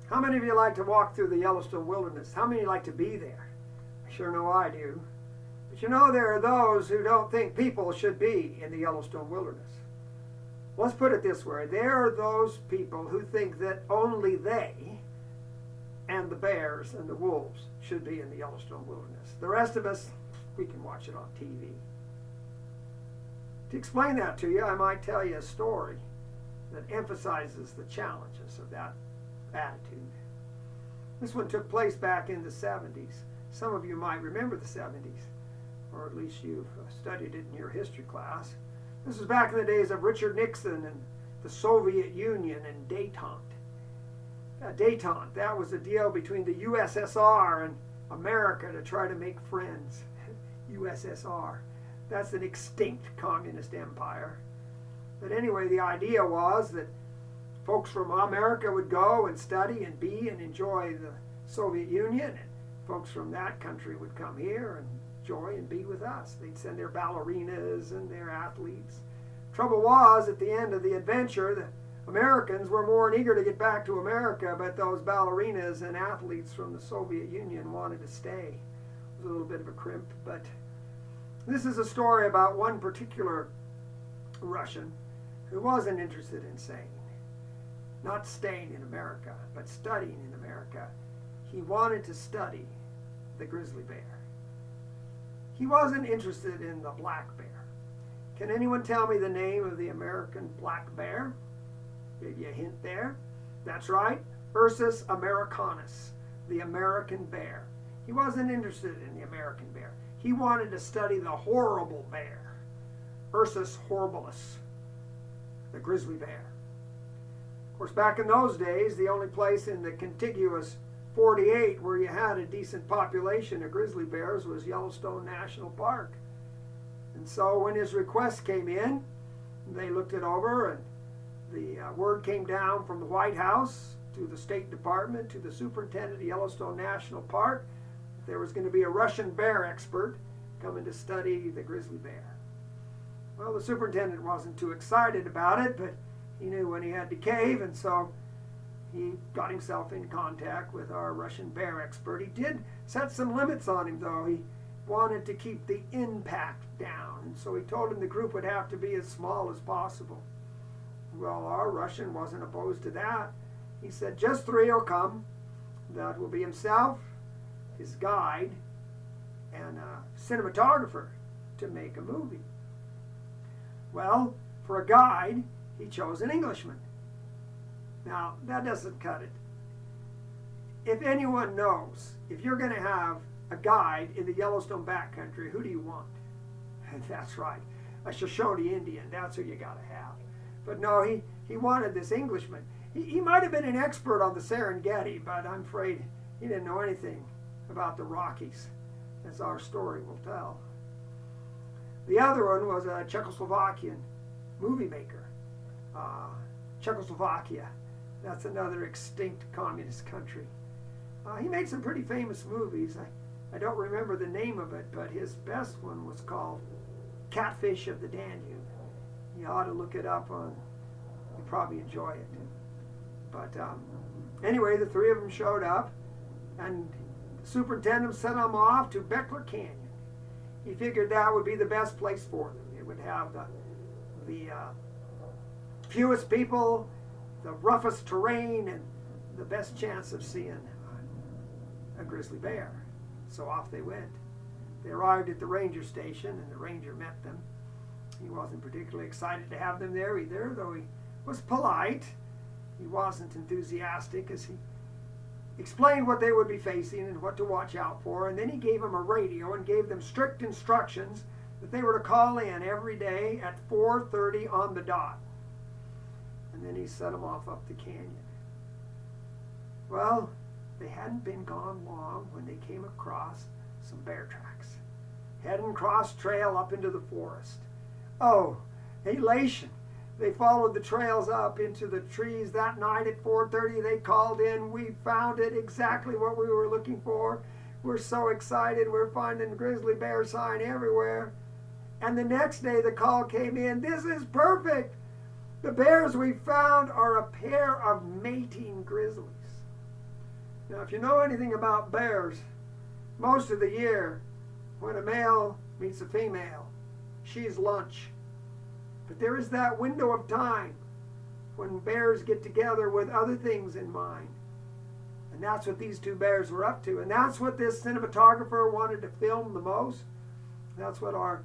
How many of you like to walk through the Yellowstone wilderness? How many like to be there? I sure know I do. But you know, there are those who don't think people should be in the Yellowstone wilderness. Let's put it this way. There are those people who think that only they and the bears and the wolves should be in the Yellowstone wilderness. The rest of us, we can watch it on TV. To explain that to you, I might tell you a story that emphasizes the challenges of that attitude. This one took place back in the 70s. Some of you might remember the 70s, or at least you've studied it in your history class. This was back in the days of Richard Nixon and the Soviet Union and détente. Détente, that was a deal between the USSR and America to try to make friends. USSR. That's an extinct communist empire. But anyway, the idea was that folks from America would go and study and be and enjoy the Soviet Union, and folks from that country would come here and enjoy and be with us. They'd send their ballerinas and their athletes. Trouble was, at the end of the adventure, the Americans were more eager to get back to America, but those ballerinas and athletes from the Soviet Union wanted to stay. It was a little bit of a crimp, but this is a story about one particular Russian who wasn't interested in not staying in America, but studying in America. He wanted to study the grizzly bear. He wasn't interested in the black bear. Can anyone tell me the name of the American black bear? Give you a hint there. That's right, Ursus americanus, the American bear. He wasn't interested in the American bear. He wanted to study the horrible bear, Ursus horribilis, the grizzly bear. Of course, back in those days, the only place in the contiguous 48 where you had a decent population of grizzly bears was Yellowstone National Park. And so when his request came in, they looked it over, and the word came down from the White House to the State Department to the superintendent of Yellowstone National Park. There was going to be a Russian bear expert coming to study the grizzly bear. Well, the superintendent wasn't too excited about it, but he knew when he had to cave, and so he got himself in contact with our Russian bear expert. He did set some limits on him, though. He wanted to keep the impact down, and so he told him the group would have to be as small as possible. Well, our Russian wasn't opposed to that. He said just 3 will come. That will be himself, his guide, and a cinematographer to make a movie. Well, for a guide, he chose an Englishman. Now, that doesn't cut it. If anyone knows, if you're going to have a guide in the Yellowstone backcountry, who do you want? That's right, a Shoshone Indian. That's who you got to have. But no, he wanted this Englishman. He might have been an expert on the Serengeti, but I'm afraid he didn't know anything about the Rockies, as our story will tell. The other one was a Czechoslovakian movie maker. Czechoslovakia, that's another extinct communist country. He made some pretty famous movies. I don't remember the name of it, but his best one was called Catfish of the Danube. You ought to look it up. You'd probably enjoy it. But anyway, the 3 of them showed up, and the superintendent sent them off to Bechler Canyon. He figured that would be the best place for them. It would have the fewest people, the roughest terrain, and the best chance of seeing a grizzly bear. So off they went. They arrived at the ranger station, and the ranger met them. He wasn't particularly excited to have them there either, though he was polite. He wasn't enthusiastic as he explained what they would be facing and what to watch out for, and then he gave them a radio and gave them strict instructions that they were to call in every day at 4:30 on the dot. And then he set them off up the canyon. Well, they hadn't been gone long when they came across some bear tracks, heading cross trail up into the forest. Oh, elation! They followed the trails up into the trees that night at 4:30. They called in. We found it, exactly what we were looking for. We're so excited. We're finding grizzly bear sign everywhere. And the next day the call came in. This is perfect. The bears we found are a pair of mating grizzlies. Now, if you know anything about bears, most of the year, when a male meets a female, she's lunch. But there is that window of time when bears get together with other things in mind. And that's what these two bears were up to. And that's what this cinematographer wanted to film the most. That's what our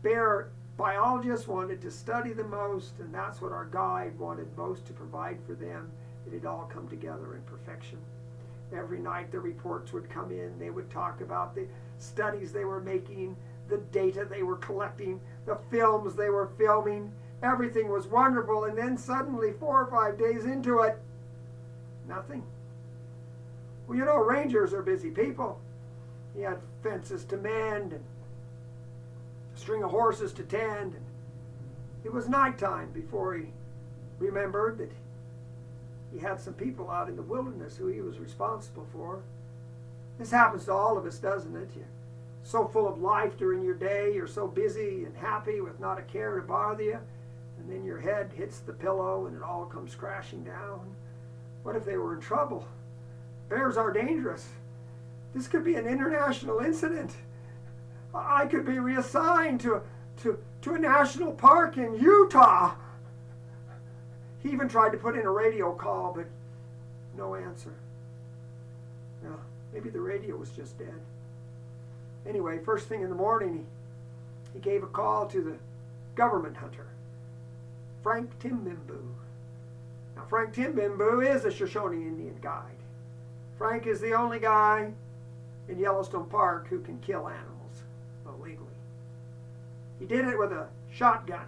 bear biologist wanted to study the most. And that's what our guide wanted most to provide for them. It had all come together in perfection. Every night the reports would come in. They would talk about the studies they were making, the data they were collecting, the films they were filming. Everything was wonderful. And then suddenly, 4 or 5 days into it, nothing. Well, you know, rangers are busy people. He had fences to mend and a string of horses to tend. And it was nighttime before he remembered that he had some people out in the wilderness who he was responsible for. This happens to all of us, doesn't it? You're so full of life during your day, you're so busy and happy with not a care to bother you, and then your head hits the pillow and it all comes crashing down. What if they were in trouble? Bears are dangerous. This could be an international incident. I could be reassigned to a national park in Utah. He even tried to put in a radio call, but no answer. Now, maybe the radio was just dead. Anyway, first thing in the morning, he gave a call to the government hunter, Frank Timbimbu. Now, Frank Timbimbu is a Shoshone Indian guide. Frank is the only guy in Yellowstone Park who can kill animals illegally. He did it with a shotgun,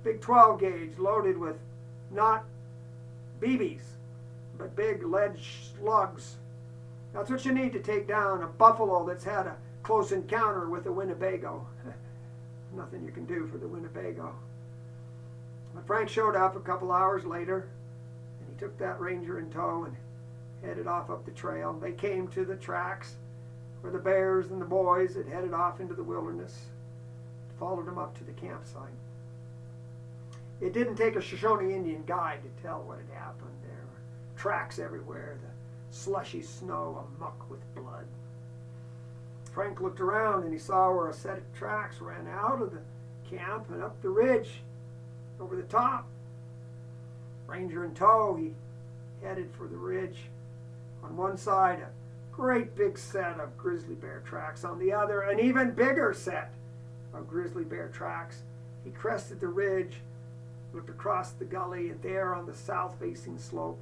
big 12 gauge loaded with not BBs, but big lead slugs. That's what you need to take down a buffalo that's had a close encounter with a Winnebago. Nothing you can do for the Winnebago. But Frank showed up a couple hours later, and he took that ranger in tow and headed off up the trail. They came to the tracks where the bears and the boys had headed off into the wilderness, followed them up to the campsite. It didn't take a Shoshone Indian guide to tell what had happened. There were tracks everywhere, the slushy snow amuck with blood. Frank looked around and he saw where a set of tracks ran out of the camp and up the ridge over the top. Ranger in tow, he headed for the ridge. On one side, a great big set of grizzly bear tracks. On the other, an even bigger set of grizzly bear tracks. He crested the ridge, looked across the gully, and there on the south-facing slope,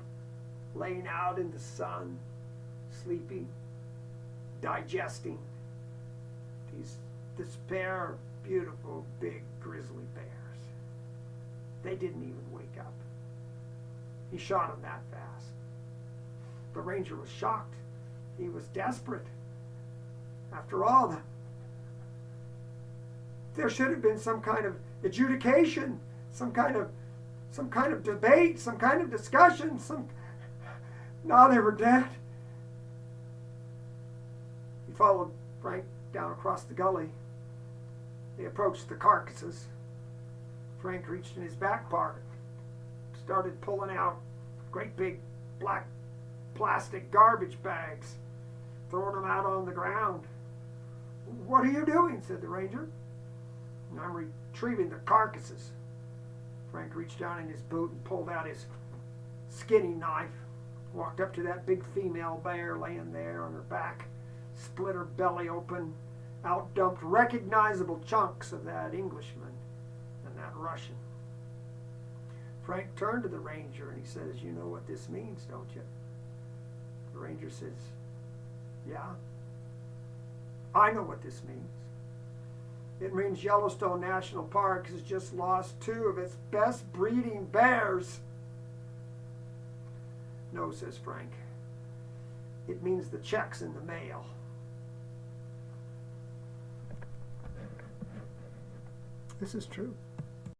laying out in the sun, sleeping, digesting, this pair of beautiful big grizzly bears. They didn't even wake up. He shot them that fast. The ranger was shocked. He was desperate. After all, there should have been some kind of adjudication, some kind of debate, some kind of discussion. Now they were dead. He followed Frank down across the gully. They approached the carcasses. Frank reached in his back pocket, started pulling out great big black plastic garbage bags, throwing them out on the ground. "What are you doing?" said the ranger. "I'm retrieving the carcasses." Frank reached down in his boot and pulled out his skinning knife, walked up to that big female bear laying there on her back, split her belly open, out-dumped recognizable chunks of that Englishman and that Russian. Frank turned to the ranger and he says, "You know what this means, don't you?" The ranger says, "Yeah, I know what this means. It means Yellowstone National Park has just lost 2 of its best breeding bears." "No," says Frank. "It means the check's in the mail." This is true.